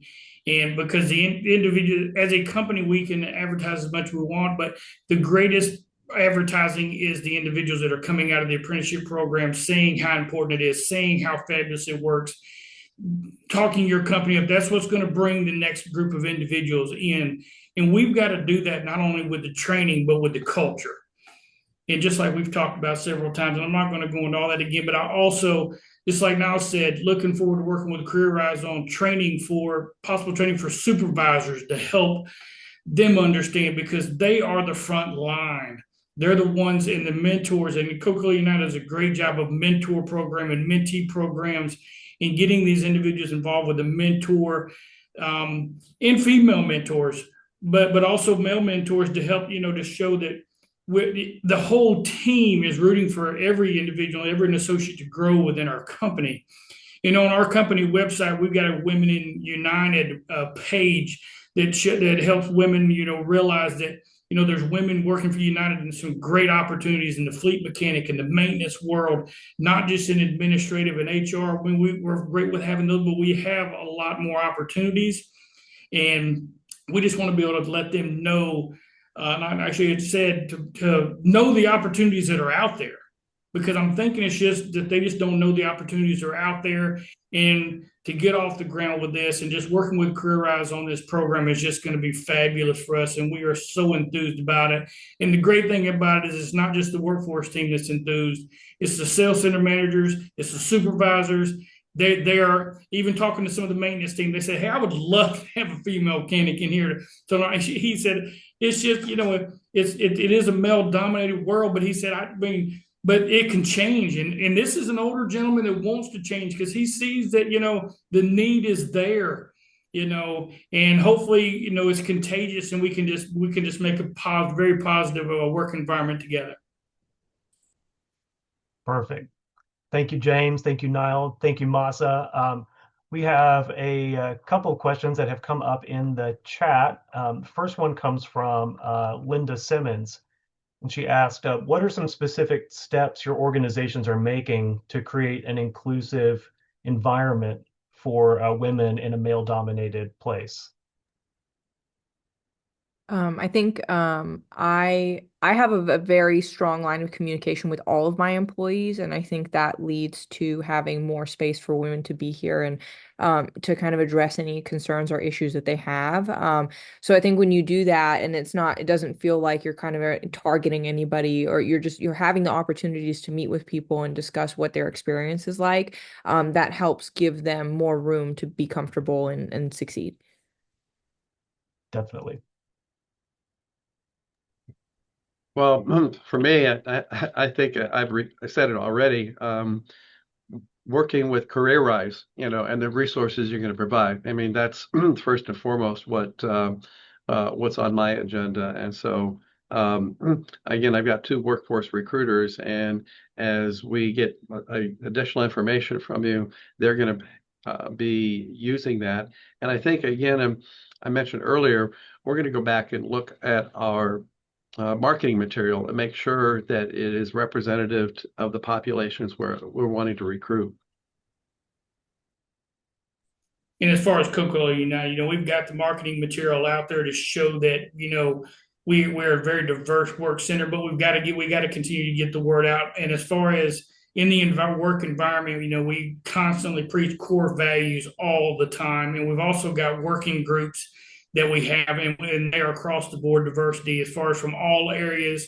And because the individual, as a company, we can advertise as much as we want, but the greatest advertising is the individuals that are coming out of the apprenticeship program, saying how important it is, saying how fabulous it works, talking your company up. That's what's going to bring the next group of individuals in. And we've got to do that not only with the training, but with the culture. And just like we've talked about several times, and I'm not going to go into all that again, but I also, just like Niall said, looking forward to working with CareerRise on possible training for supervisors to help them understand, because they are the front line. They're the ones and the mentors, and Coca-Cola United does a great job of mentor program and mentee programs in getting these individuals involved with a mentor, and female mentors, but also male mentors to help, to show that the whole team is rooting for every individual, every associate to grow within our company. On our company website, we've got a Women in United page that helps women, realize that, there's women working for United and some great opportunities in the fleet mechanic and the maintenance world, not just in administrative and HR. We're great with having those, but we have a lot more opportunities. And we just want to be able to let them know, and actually it said to know the opportunities that are out there, because I'm thinking it's just that they just don't know the opportunities that are out there. And to get off the ground with this and just working with CareerRise on this program is just going to be fabulous for us. And we are so enthused about it. And the great thing about it is it's not just the workforce team that's enthused. It's the sales center managers. It's the supervisors. They are even talking to some of the maintenance team. They say, "Hey, I would love to have a female mechanic in here." So he said, "It's just, it is a male dominated world." But he said, "I mean, but it can change." And this is an older gentleman that wants to change because he sees that, the need is there, and hopefully, it's contagious, and we can just make a very positive work environment together. Perfect. Thank you, James. Thank you, Niall. Thank you, Mahsa. We have a couple of questions that have come up in the chat. The first one comes from Linda Simmons, and she asked, what are some specific steps your organizations are making to create an inclusive environment for women in a male-dominated place? I think I have a very strong line of communication with all of my employees, and I think that leads to having more space for women to be here and to kind of address any concerns or issues that they have. So I think when you do that, and it doesn't feel like you're kind of targeting anybody, or you're having the opportunities to meet with people and discuss what their experience is like, that helps give them more room to be comfortable and succeed. Definitely. Well, for me, I think I said it already. Working with CareerRise, and the resources you're going to provide. I mean, that's first and foremost what's on my agenda. And so, again, I've got 2 workforce recruiters, and as we get additional information from you, they're going to be using that. And I think, again, I mentioned earlier, we're going to go back and look at our marketing material and make sure that it is representative of the populations where we're wanting to recruit. And as far as Coca-Cola United, we've got the marketing material out there to show that, we're a very diverse work center, but we got to continue to get the word out. And as far as in the work environment, we constantly preach core values all the time. And we've also got working groups that we have, and they are across the board diversity as far as from all areas.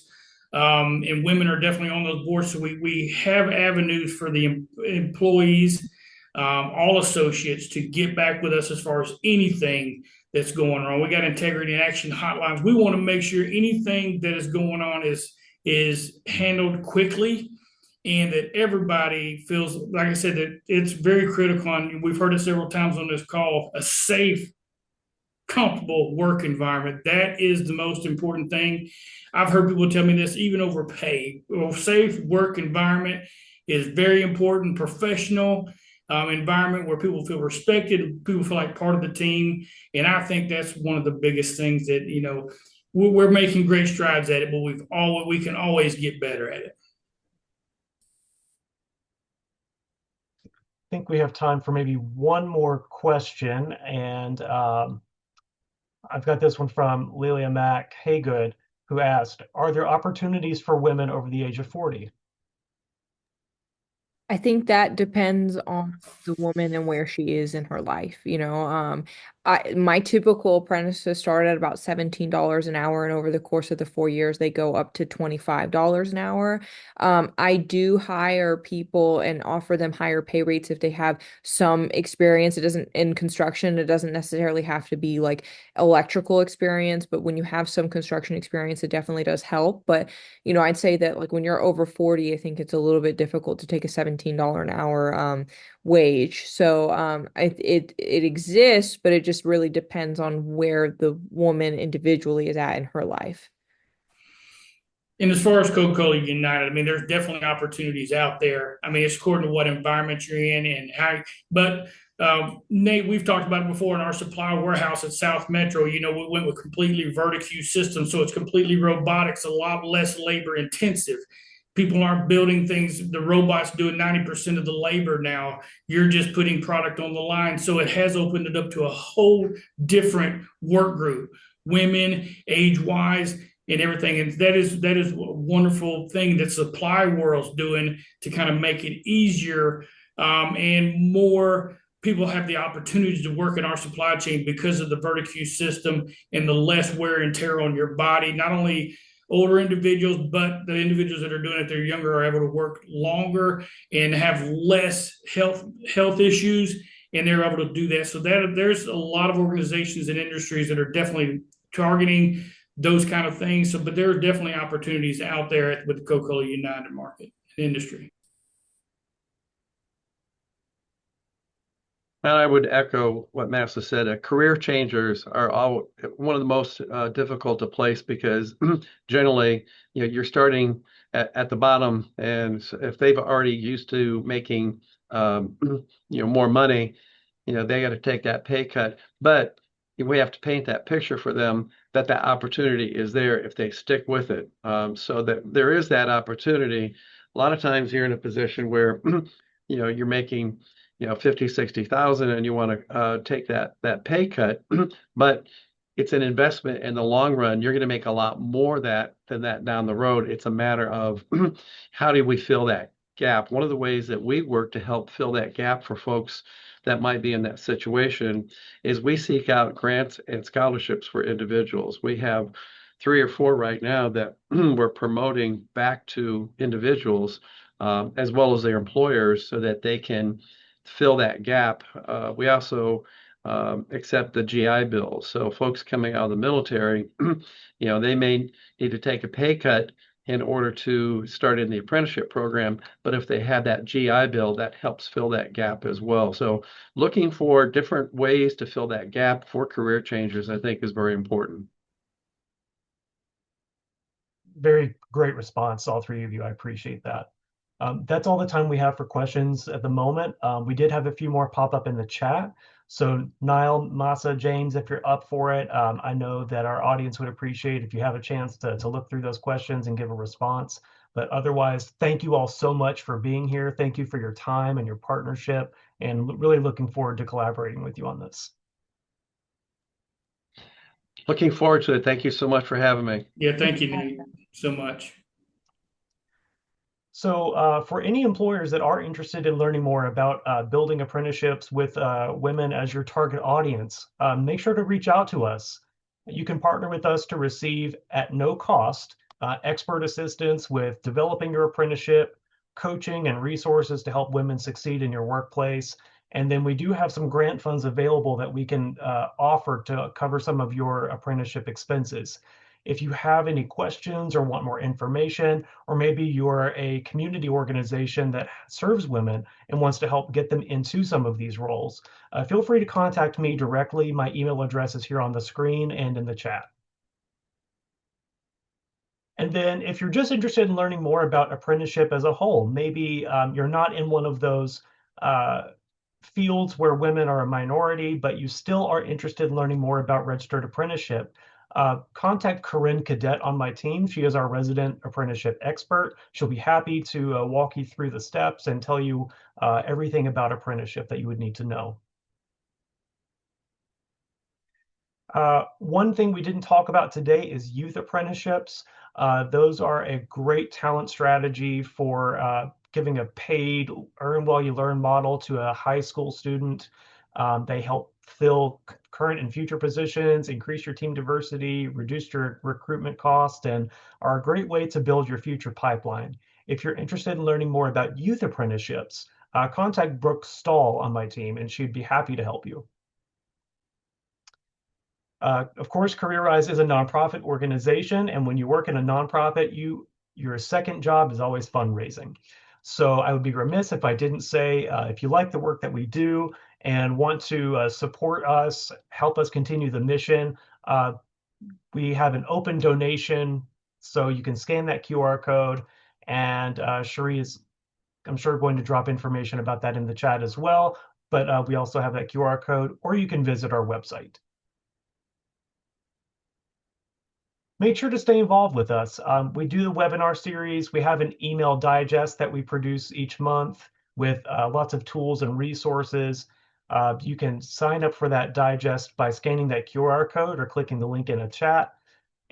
And women are definitely on those boards. So we have avenues for the employees, all associates, to get back with us as far as anything that's going on. We got integrity and action hotlines. We want to make sure anything that is going on is handled quickly, and that everybody feels, like I said, that it's very critical. And we've heard it several times on this call, a safe, comfortable work environment. That is the most important thing. I've heard people tell me this even over pay. Well, safe work environment is very important, professional. environment where people feel respected, people feel like part of the team. And I think that's one of the biggest things that, we're making great strides at it, but we can always get better at it. I think we have time for maybe one more question, and I've got this one from Lilia Mack Haygood, who asked, are there opportunities for women over the age of 40? I think that depends on the woman and where she is in her life. My typical apprentices start at about $17 an hour, and over the course of the 4 years, they go up to $25 an hour. I do hire people and offer them higher pay rates if they have some experience. It doesn't in construction, it doesn't necessarily have to be like electrical experience, but when you have some construction experience, it definitely does help. But I'd say that like when you're over 40, I think it's a little bit difficult to take a $17 an hour wage. So it exists, but it just really depends on where the woman individually is at in her life. And as far as Coca-Cola United, I mean, there's definitely opportunities out there. I mean, it's according to what environment you're in and how. But Nate, we've talked about it before in our supply warehouse at South Metro. We went with completely verticue systems, so it's completely robotics, a lot less labor intensive. People aren't building things. The robots doing 90% of the labor now. You're just putting product on the line. So it has opened it up to a whole different work group, women, age-wise, and everything. And that is a wonderful thing that supply world's doing to kind of make it easier, and more people have the opportunity to work in our supply chain because of the verticue system and the less wear and tear on your body. Not only older individuals, but the individuals that are doing it, they're younger, are able to work longer and have less health issues, and they're able to do that. So that there's a lot of organizations and industries that are definitely targeting those kind of things. So, but there are definitely opportunities out there with the Coca-Cola United market industry. And I would echo what Mahsa said. Career changers are all one of the most difficult to place because generally, you're starting at the bottom, and if they've already used to making, more money, they got to take that pay cut. But we have to paint that picture for them that opportunity is there if they stick with it. So that there is that opportunity. A lot of times you're in a position where, you're making 50, 60,000 and you want to take that pay cut, but it's an investment in the long run. You're going to make a lot more than that down the road. It's a matter of how do we fill that gap? One of the ways that we work to help fill that gap for folks that might be in that situation is we seek out grants and scholarships for individuals. We have 3 or 4 right now that we're promoting back to individuals as well as their employers so that they can fill that gap. We also accept the GI Bill. So folks coming out of the military, they may need to take a pay cut in order to start in the apprenticeship program. But if they have that GI Bill, that helps fill that gap as well. So looking for different ways to fill that gap for career changers, I think, is very important. Very great response, all 3 of you. I appreciate that. That's all the time we have for questions at the moment. We did have a few more pop up in the chat. So Niall, Mahsa, James, if you're up for it, I know that our audience would appreciate if you have a chance to look through those questions and give a response. But otherwise, thank you all so much for being here. Thank you for your time and your partnership, and really looking forward to collaborating with you on this. Looking forward to it. Thank you so much for having me. Yeah, thank you, Nate, so much. So for any employers that are interested in learning more about building apprenticeships with women as your target audience, make sure to reach out to us. You can partner with us to receive at no cost expert assistance with developing your apprenticeship, coaching, and resources to help women succeed in your workplace. And then we do have some grant funds available that we can offer to cover some of your apprenticeship expenses. If you have any questions or want more information, or maybe you're a community organization that serves women and wants to help get them into some of these roles, feel free to contact me directly. My email address is here on the screen and in the chat. And then if you're just interested in learning more about apprenticeship as a whole, maybe you're not in one of those fields where women are a minority, but you still are interested in learning more about registered apprenticeship, contact Corinne Cadet on my team. She is our resident apprenticeship expert. She'll be happy to walk you through the steps and tell you everything about apprenticeship that you would need to know. One thing we didn't talk about today is youth apprenticeships. Those are a great talent strategy for giving a paid earn while you learn model to a high school student. They help fill current and future positions, increase your team diversity, reduce your recruitment cost, and are a great way to build your future pipeline. If you're interested in learning more about youth apprenticeships, contact Brooke Stahl on my team, and she'd be happy to help you. Of course, CareerRise is a nonprofit organization, and when you work in a nonprofit, your second job is always fundraising. So I would be remiss if I didn't say, if you like the work that we do and want to support us, help us continue the mission, we have an open donation, so you can scan that QR code, and Cherie is, I'm sure, going to drop information about that in the chat as well, but we also have that QR code, or you can visit our website. Make sure to stay involved with us. We do the webinar series. We have an email digest that we produce each month with lots of tools and resources. You can sign up for that digest by scanning that QR code or clicking the link in a chat.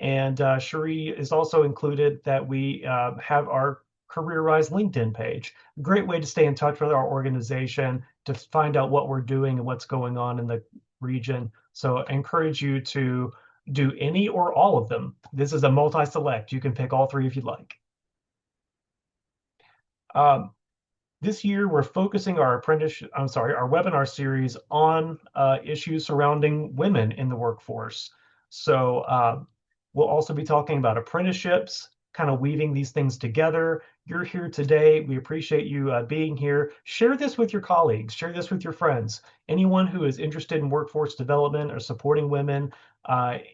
And Cherie is also included that we have our CareerRise LinkedIn page. Great way to stay in touch with our organization, to find out what we're doing and what's going on in the region. So I encourage you to do any or all of them. This is a multi-select. You can pick all three if you'd like. This year, we're focusing our webinar series on issues surrounding women in the workforce. So we'll also be talking about apprenticeships, kind of weaving these things together. You're here today. We appreciate you being here. Share this with your colleagues. Share this with your friends. Anyone who is interested in workforce development or supporting women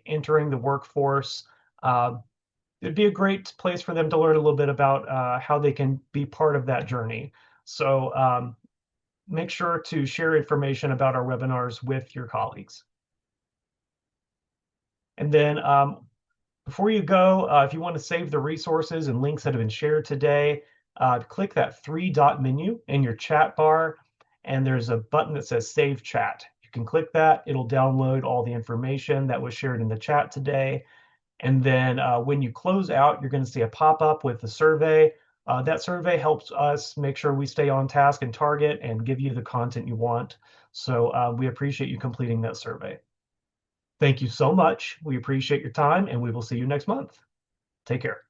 entering the workforce. It'd be a great place for them to learn a little bit about how they can be part of that journey. So make sure to share information about our webinars with your colleagues. And then before you go, if you want to save the resources and links that have been shared today, click that three-dot menu in your chat bar, and there's a button that says Save Chat. You can click that. It'll download all the information that was shared in the chat today. And then when you close out, you're going to see a pop-up with the survey. That survey helps us make sure we stay on task and target and give you the content you want. So we appreciate you completing that survey. Thank you so much. We appreciate your time, and we will see you next month. Take care.